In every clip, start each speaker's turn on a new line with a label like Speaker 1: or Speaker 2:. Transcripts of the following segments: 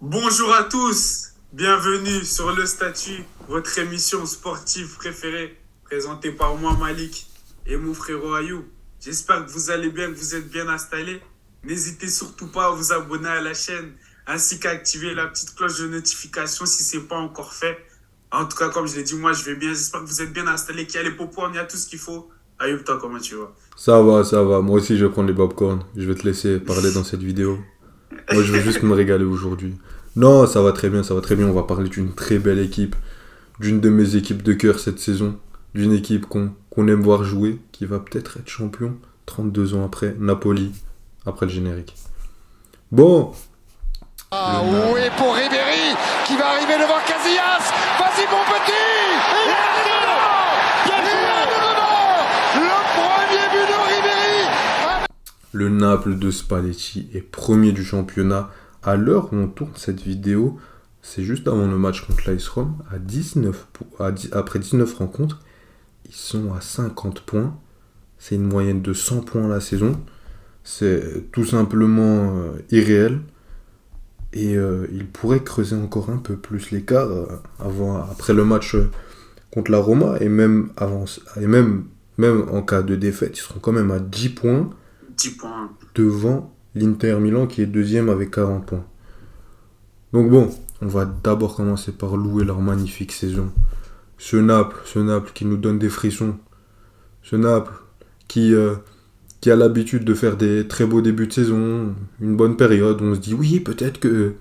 Speaker 1: Bonjour à tous, bienvenue sur Le Statut, votre émission sportive préférée, présentée par moi Malik et mon frérot Ayou. J'espère que vous allez bien, que vous êtes bien installés. N'hésitez surtout pas à vous abonner à la chaîne, ainsi qu'à activer la petite cloche de notification si ce n'est pas encore fait. En tout cas, comme je l'ai dit, moi je vais bien, j'espère que vous êtes bien installés, qu'il y a les popos, il y a tout ce qu'il faut. Ayou, toi comment tu vas?
Speaker 2: Ça va, ça va. Moi aussi, je vais prendre les popcorn. Je vais te laisser parler dans cette vidéo. Moi, je veux juste me régaler aujourd'hui. Non, ça va très bien, ça va très bien. On va parler d'une très belle équipe, d'une de mes équipes de cœur cette saison, d'une équipe qu'on aime voir jouer, qui va peut-être être champion 32 ans après, Napoli, après le générique. Bon,
Speaker 3: Ah
Speaker 2: le
Speaker 3: oui,
Speaker 2: Naples.
Speaker 3: pour Ribéry qui va arriver devant Casillas. Vas-y mon petit. Il est dedans. Il est dedans. Le premier but de Ribéry.
Speaker 2: Le Naples de Spalletti est premier du championnat. À l'heure où on tourne cette vidéo, c'est juste avant le match contre l'AS Rome, à 19, après 19 rencontres, ils sont à 50 points. C'est une moyenne de 100 points la saison. C'est tout simplement irréel. Et ils pourraient creuser encore un peu plus l'écart après le match contre la Roma. Et même en cas de défaite, ils seront quand même à 10 points
Speaker 1: 10 points.
Speaker 2: devant l'Inter Milan qui est deuxième avec 40 points. Donc bon, on va d'abord commencer par louer leur magnifique saison. Ce Naples qui nous donne des frissons. Ce Naples qui, euh, qui a l'habitude de faire des très beaux débuts de saison, une bonne période où on se dit oui, peut-être que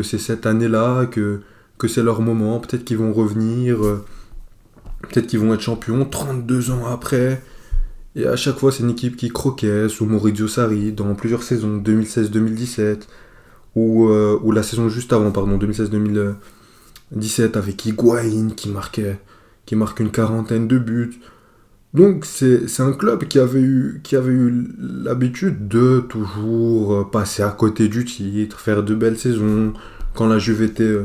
Speaker 2: c'est cette année-là, que c'est leur moment, peut-être qu'ils vont revenir, peut-être qu'ils vont être champions 32 ans après. Et à chaque fois, c'est une équipe qui croquait sous Maurizio Sarri dans plusieurs saisons, 2016-2017, ou la saison juste avant, pardon, 2016-2017, avec Higuaín qui marque une quarantaine de buts. Donc c'est un club qui avait eu l'habitude de toujours passer à côté du titre, faire de belles saisons, quand la Juve était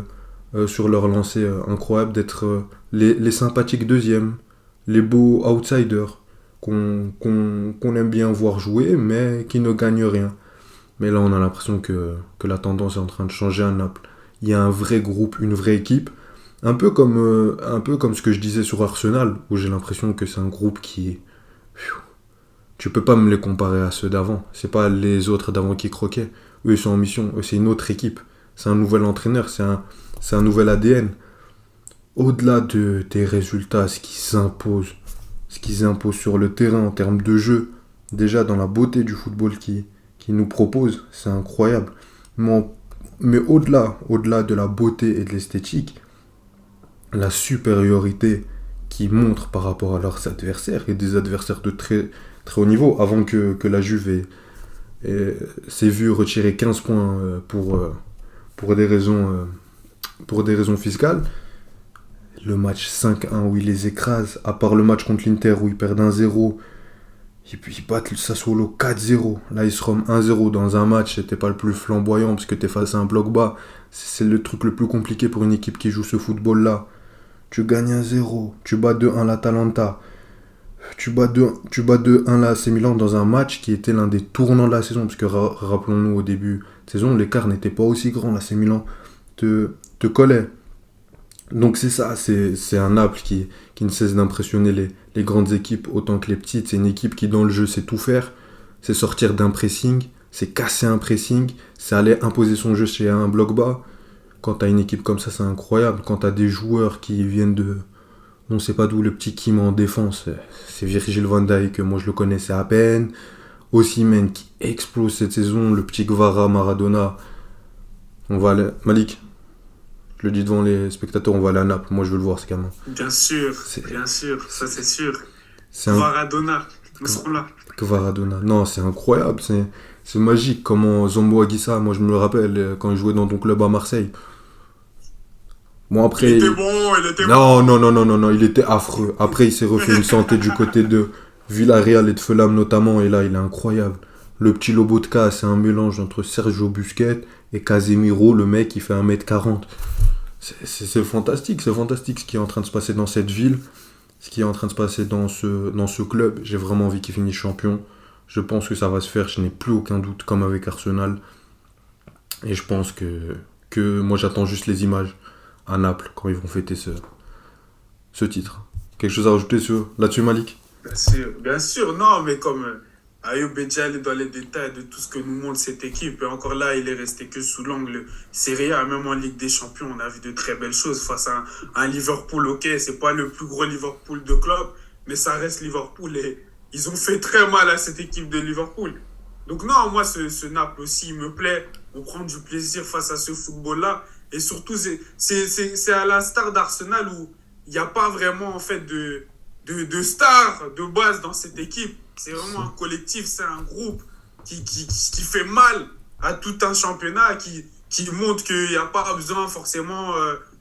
Speaker 2: sur leur lancée incroyable, d'être les sympathiques deuxièmes, les beaux outsiders qu'on aime bien voir jouer, mais qui ne gagnent rien. Mais là, on a l'impression que la tendance est en train de changer à Naples. Il y a un vrai groupe, une vraie équipe. Un peu comme ce que je disais sur Arsenal, où j'ai l'impression que c'est un groupe qui... Tu peux pas me les comparer à ceux d'avant. C'est pas les autres d'avant qui croquaient. Eux, ils sont en mission. Eux, c'est une autre équipe. C'est un nouvel entraîneur. C'est un nouvel ADN. Au-delà des résultats, ce qu'ils imposent sur le terrain en termes de jeu, déjà dans la beauté du football qui nous propose, c'est incroyable. Mais, mais au-delà de la beauté et de l'esthétique, la supériorité qu'ils montrent par rapport à leurs adversaires, et des adversaires de très, très haut niveau, avant que la Juve s'est vue retirer 15 points pour des raisons fiscales. Le match 5-1 où ils les écrasent, à part le match contre l'Inter où ils perdent 1-0, et puis ils battent le Sassuolo 4-0. Là, ils se remettent 1-0 dans un match, c'était pas le plus flamboyant parce que t'es face à un bloc bas. C'est le truc le plus compliqué pour une équipe qui joue ce football-là. Tu gagnes 1-0, tu bats 2-1 l'Atalanta, tu bats 2-1 l'AC Milan dans un match qui était l'un des tournants de la saison, parce que rappelons-nous au début de saison, l'écart n'était pas aussi grand, l'AC Milan te collait. Donc c'est ça, c'est un Naples qui ne cesse d'impressionner les grandes équipes autant que les petites. C'est une équipe qui dans le jeu sait tout faire, c'est sortir d'un pressing, c'est casser un pressing, c'est aller imposer son jeu chez un bloc bas. Quand t'as une équipe comme ça, c'est incroyable. Quand t'as des joueurs qui viennent de... On sait pas d'où, le petit Kim en défense, c'est Virgil van Dijk, moi je le connaissais à peine. Osimhen qui explose cette saison, le petit Gvara Maradona. On va aller... Malik, je le dis devant les spectateurs, on va aller à Naples. Moi je veux le voir, ce gamin. C'est,
Speaker 1: Bien sûr, ça c'est sûr.
Speaker 2: c'est un
Speaker 1: Maradona, nous serons là.
Speaker 2: Gvaradona. Non, c'est incroyable, c'est magique. Comment Zombo Aguissa, moi je me le rappelle quand il jouait dans ton club à Marseille. Bon
Speaker 1: Il
Speaker 2: après,
Speaker 1: était bon, il était
Speaker 2: non,
Speaker 1: bon.
Speaker 2: non, non, non, non, non, il était affreux. Après, il s'est refait une santé du côté de Villarreal et de Fulham notamment, et là, il est incroyable. Le petit Lobotka, c'est un mélange entre Sergio Busquets et Casemiro, le mec qui fait 1m40. C'est fantastique ce qui est en train de se passer dans cette ville, ce qui est en train de se passer dans ce club. J'ai vraiment envie qu'il finisse champion. Je pense que ça va se faire, je n'ai plus aucun doute, comme avec Arsenal. Et je pense que moi j'attends juste les images à Naples quand ils vont fêter ce titre. Quelque chose à rajouter là-dessus, Malik?
Speaker 1: Bien sûr, non, mais comme Ayoub est déjà allé dans les détails de tout ce que nous montre cette équipe, et encore là, il est resté que sous l'angle Serie A, même en Ligue des Champions, on a vu de très belles choses face à un Liverpool, ok, c'est pas le plus gros Liverpool de club, mais ça reste Liverpool et ils ont fait très mal à cette équipe de Liverpool. Donc non, moi, ce Naples aussi, il me plaît, on prend du plaisir face à ce football-là, et surtout, c'est à l'instar d'Arsenal où il n'y a pas vraiment en fait de stars de base dans cette équipe. C'est vraiment un collectif, c'est un groupe qui fait mal à tout un championnat, qui montre qu'il n'y a pas besoin forcément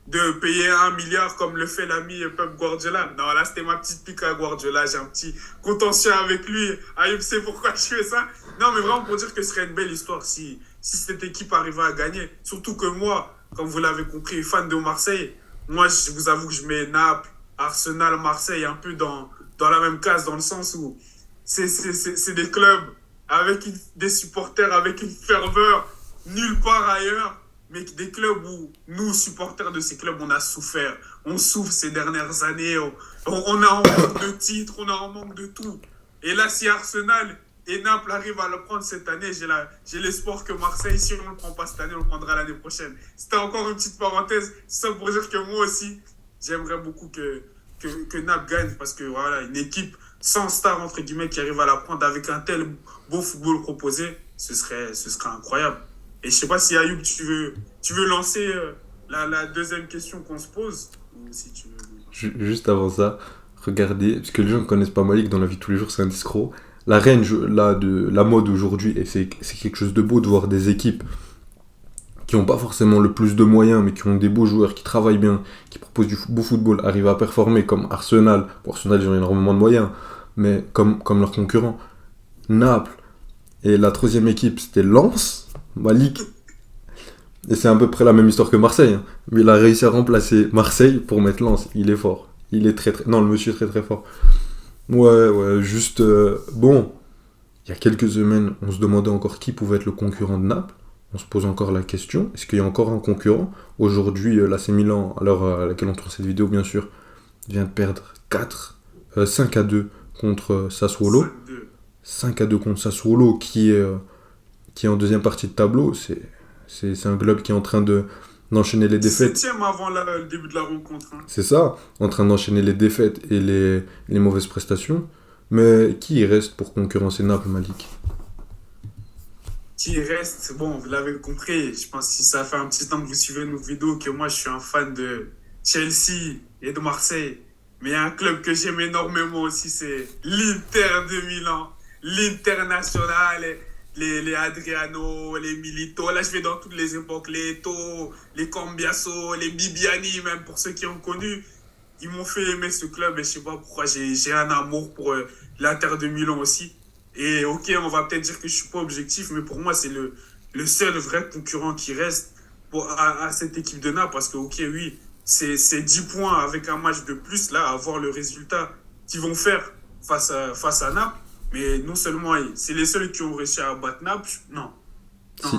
Speaker 1: de payer 1 milliard comme le fait l'ami Pep Guardiola. Non, là, c'était ma petite pique à Guardiola. J'ai un petit contentieux avec lui. Ayoub sait pourquoi je fais ça. Non, mais vraiment pour dire que ce serait une belle histoire si cette équipe arrivait à gagner. Surtout que moi, comme vous l'avez compris, fan de Marseille, moi, je vous avoue que je mets Naples, Arsenal, Marseille un peu dans la même case, dans le sens où c'est des clubs avec des supporters avec une ferveur nulle part ailleurs, mais des clubs où nous, supporters de ces clubs, on a souffert. On souffre ces dernières années. On a en manque de titres, on a en manque de tout. Et là, si Arsenal et Naples arrivent à le prendre cette année, j'ai l'espoir que Marseille, si on ne le prend pas cette année, on le prendra l'année prochaine. C'était encore une petite parenthèse, ça pour dire que moi aussi, j'aimerais beaucoup que Naples gagne, parce que voilà, une équipe sans star, entre guillemets, qui arrive à la prendre avec un tel beau football proposé, ce serait incroyable. Et je sais pas si Ayoub, tu veux lancer la deuxième question qu'on se pose, ou si tu veux...
Speaker 2: Juste avant ça, regardez, parce que les gens ne connaissent pas Malik, dans la vie de tous les jours, c'est un escroc. La reine là, de la mode aujourd'hui, et c'est quelque chose de beau de voir des équipes qui n'ont pas forcément le plus de moyens, mais qui ont des beaux joueurs, qui travaillent bien, qui proposent du beau football, arrivent à performer comme Arsenal. Pour Arsenal, ils ont énormément de moyens, mais comme leurs concurrents. Naples, et la troisième équipe, c'était Lens, Malik. Et c'est à peu près la même histoire que Marseille. Hein. Mais il a réussi à remplacer Marseille pour mettre Lens. Il est fort. Il est très très... Non, le monsieur est très très fort. Ouais, juste... bon, il y a quelques semaines, on se demandait encore qui pouvait être le concurrent de Naples. On se pose encore la question, est-ce qu'il y a encore un concurrent? Aujourd'hui, l'AC Milan, à l'heure à laquelle on tourne cette vidéo, bien sûr, vient de perdre 5-2 contre Sassuolo. 5-2 contre Sassuolo, qui est en deuxième partie de tableau. C'est un club qui est en train d'enchaîner les défaites.
Speaker 1: 7ème avant le début de la rencontre. Hein.
Speaker 2: C'est ça, en train d'enchaîner les défaites et les mauvaises prestations. Mais qui reste pour concurrencer Naples, Malik?
Speaker 1: Qui reste, bon, vous l'avez compris, je pense que si ça fait un petit temps que vous suivez nos vidéos, que moi je suis un fan de Chelsea et de Marseille. Mais il y a un club que j'aime énormément aussi, c'est l'Inter de Milan. L'International, les Adriano, les Milito. Là, je vais dans toutes les époques. Les Eto'o, les Cambiaso, les Bibiani, même pour ceux qui ont connu. Ils m'ont fait aimer ce club et je sais pas pourquoi. J'ai un amour pour l'Inter de Milan aussi. Et ok, on va peut-être dire que je suis pas objectif, mais pour moi, c'est le seul vrai concurrent qui reste à cette équipe de Naples. Parce que, ok, oui, c'est 10 points avec un match de plus, là, à voir le résultat qu'ils vont faire face à Naples. Mais non seulement, c'est les seuls qui ont réussi à battre Naples. Non,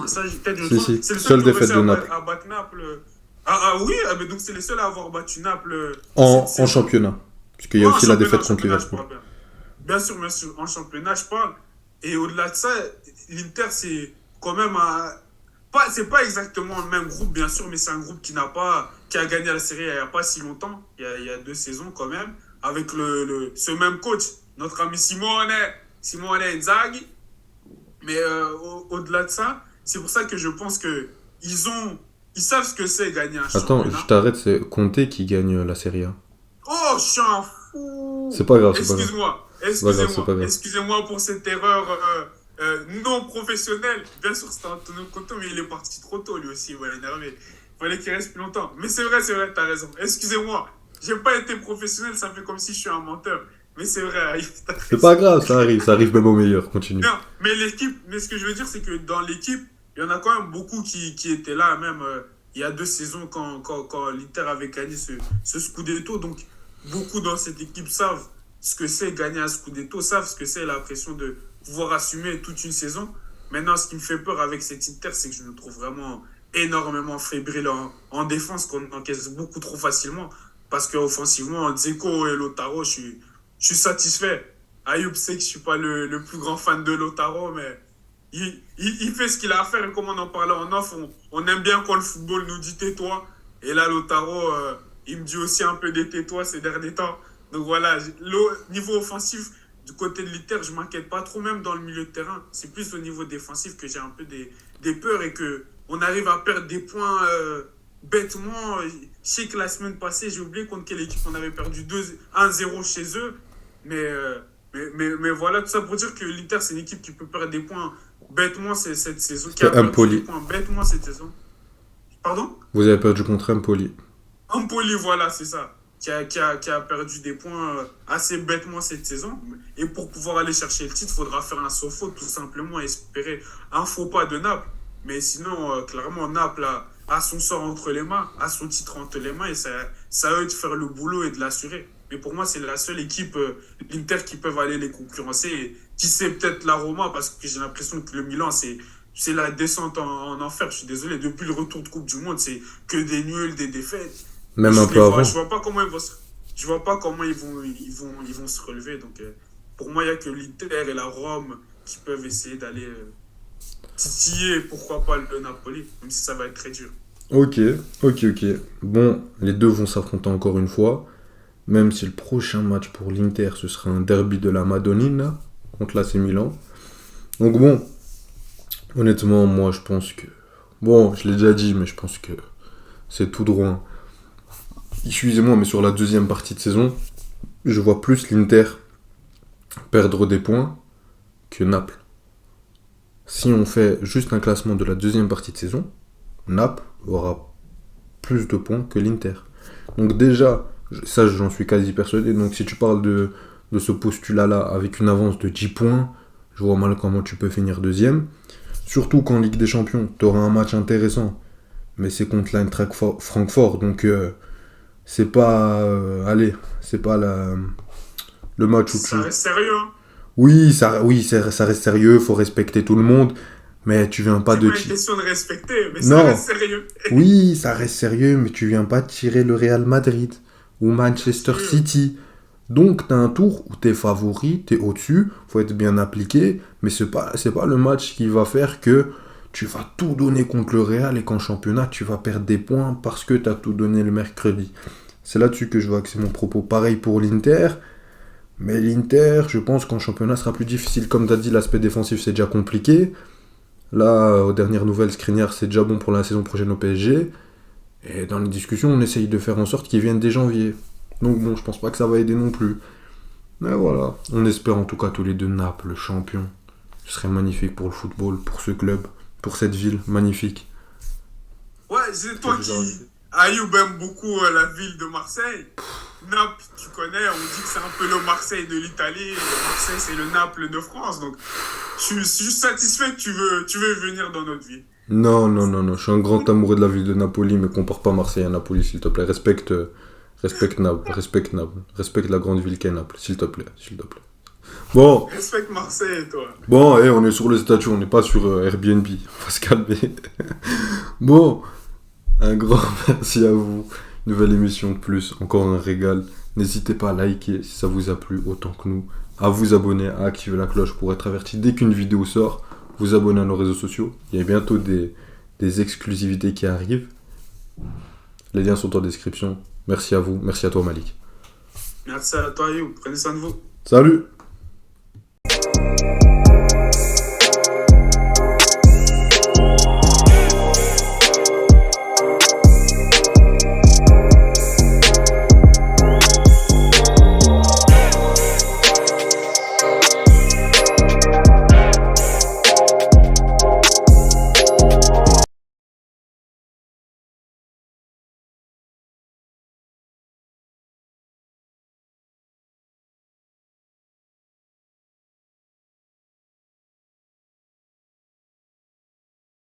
Speaker 1: ça, peut-être je
Speaker 2: si.
Speaker 1: C'est le
Speaker 2: seule
Speaker 1: seul qui
Speaker 2: défaite
Speaker 1: ont
Speaker 2: de
Speaker 1: réussi
Speaker 2: Naples.
Speaker 1: à battre Naples. Oui, mais donc c'est les seuls à avoir battu Naples.
Speaker 2: En championnat. Parce qu'il y a aussi la défaite contre
Speaker 1: championnat,
Speaker 2: Liverpool.
Speaker 1: Bien sûr, en championnat, je parle. Et au-delà de ça, l'Inter, c'est quand même c'est pas exactement le même groupe, bien sûr, mais c'est un groupe qui a gagné la Serie A il n'y a pas si longtemps, il y a 2 saisons quand même, avec ce même coach, notre ami Simone Inzaghi. Mais au-delà de ça, c'est pour ça que je pense que ils savent ce que c'est gagner un championnat.
Speaker 2: Attends, je t'arrête, c'est Conte qui gagne la Serie A.
Speaker 1: Oh, je suis un fou.
Speaker 2: C'est pas grave,
Speaker 1: Excusez-moi pour cette erreur non professionnelle. Bien sûr, c'était Antonio Conte, mais il est parti trop tôt lui aussi. Voilà, énervé. Il fallait qu'il reste plus longtemps. Mais c'est vrai, t'as raison. Excusez-moi. J'ai pas été professionnel, ça fait comme si je suis un menteur. Mais c'est vrai,
Speaker 2: c'est pas grave, ça arrive même au meilleur, continue.
Speaker 1: Non, mais ce que je veux dire, c'est que dans l'équipe, il y en a quand même beaucoup qui étaient là, même il y a 2 saisons quand l'Inter avait gagné ce Scudetto. Donc, beaucoup dans cette équipe savent ce que c'est gagner un Scudetto, savent ce que c'est la pression de pouvoir assumer toute une saison. Maintenant, ce qui me fait peur avec cette Inter, c'est que je le trouve vraiment énormément fébrile en défense, qu'on encaisse beaucoup trop facilement. Parce qu'offensivement, Dzeko et Lautaro, je suis satisfait. Ayoub sait que je ne suis pas le plus grand fan de Lautaro, mais il fait ce qu'il a à faire. Et comme on en parlait en off, on aime bien quand le football nous dit tais-toi. Et là, Lautaro, il me dit aussi un peu des tais-toi ces derniers temps. Donc voilà, niveau offensif, du côté de l'Inter, je ne m'inquiète pas trop, même dans le milieu de terrain. C'est plus au niveau défensif que j'ai un peu des peurs et qu'on arrive à perdre des points bêtement. Je sais que la semaine passée, j'ai oublié contre quelle équipe on avait perdu 1-0 chez eux. Mais voilà, tout ça pour dire que l'Inter, c'est une équipe qui peut perdre des points bêtement cette saison. Qui a perdu des points bêtement cette saison. Pardon?
Speaker 2: Vous avez perdu contre Empoli.
Speaker 1: Empoli, voilà, c'est ça. Qui a perdu des points assez bêtement cette saison. Et pour pouvoir aller chercher le titre, il faudra faire un sans faute, tout simplement, et espérer un faux pas de Naples. Mais sinon, clairement, Naples a son sort entre les mains, a son titre entre les mains, et ça a eux de faire le boulot et de l'assurer. Mais pour moi, c'est la seule équipe, l'Inter, qui peuvent aller les concurrencer. Et qui sait peut-être la Roma, parce que j'ai l'impression que le Milan, c'est la descente en enfer. Je suis désolé, depuis le retour de Coupe du Monde, c'est que des nuls, des défaites.
Speaker 2: Même un peu avant.
Speaker 1: Je vois pas comment ils vont se relever. Donc, pour moi, il n'y a que l'Inter et la Rome qui peuvent essayer d'aller titiller, pourquoi pas le Napoli, même si ça va être très dur.
Speaker 2: Ok. Bon, les deux vont s'affronter encore une fois. Même si le prochain match pour l'Inter, ce sera un derby de la Madonnina contre l'AC Milan. Donc bon, honnêtement, moi je pense que... Bon, je l'ai déjà dit, mais je pense que c'est tout droit. Excusez-moi, mais sur la deuxième partie de saison, je vois plus l'Inter perdre des points que Naples. Si on fait juste un classement de la deuxième partie de saison, Naples aura plus de points que l'Inter. Donc déjà, ça j'en suis quasi persuadé. Donc si tu parles de ce postulat-là avec une avance de 10 points, je vois mal comment tu peux finir deuxième. Surtout qu'en Ligue des Champions, tu auras un match intéressant. Mais c'est contre l'Eintracht Francfort. Donc c'est pas... c'est pas le match où tu...
Speaker 1: Ça reste sérieux, hein.
Speaker 2: Oui, ça reste sérieux, faut respecter tout le monde. Mais tu viens pas
Speaker 1: c'est
Speaker 2: de...
Speaker 1: C'est pas une question de respecter, mais
Speaker 2: non.
Speaker 1: Ça reste sérieux.
Speaker 2: Oui, ça reste sérieux, mais tu viens pas tirer le Real Madrid ou Manchester City. Donc, t'as un tour où t'es favori, t'es au-dessus, faut être bien appliqué, mais c'est pas le match qui va faire que tu vas tout donner contre le Real et qu'en championnat, tu vas perdre des points parce que t'as tout donné le mercredi. C'est là-dessus que je vois que c'est mon propos. Pareil pour l'Inter, mais l'Inter, je pense qu'en championnat, sera plus difficile. Comme t'as dit, l'aspect défensif, c'est déjà compliqué. Là, aux dernières nouvelles, Skriniar, c'est déjà bon pour la saison prochaine au PSG. Et dans les discussions, on essaye de faire en sorte qu'ils viennent dès janvier. Donc bon, je pense pas que ça va aider non plus. Mais voilà, on espère en tout cas tous les deux Naples, champion. Ce serait magnifique pour le football, pour ce club, pour cette ville, magnifique.
Speaker 1: Ouais, c'est toi qui... Ayoub aime beaucoup la ville de Marseille. Naples, tu connais, on dit que c'est un peu le Marseille de l'Italie. Marseille, c'est le Naples de France. Donc, je suis satisfait que tu veux venir dans notre vie.
Speaker 2: Non, je suis un grand amoureux de la ville de Napoli, mais compare pas Marseille à Napoli, s'il te plaît. Respecte Naples, respecte la grande ville qu'est Naples, s'il te plaît. Bon.
Speaker 1: Respecte Marseille, toi.
Speaker 2: Bon, on est sur le statut, on n'est pas sur Airbnb, on va se calmer. Bon, un grand merci à vous. Nouvelle émission de plus, encore un régal. N'hésitez pas à liker si ça vous a plu autant que nous, à vous abonner, à activer la cloche pour être averti dès qu'une vidéo sort, vous abonner à nos réseaux sociaux. Il y a bientôt des exclusivités qui arrivent. Les liens sont en description. Merci à vous, merci à toi Malik.
Speaker 1: Merci à toi, You. Prenez soin de vous.
Speaker 2: Salut!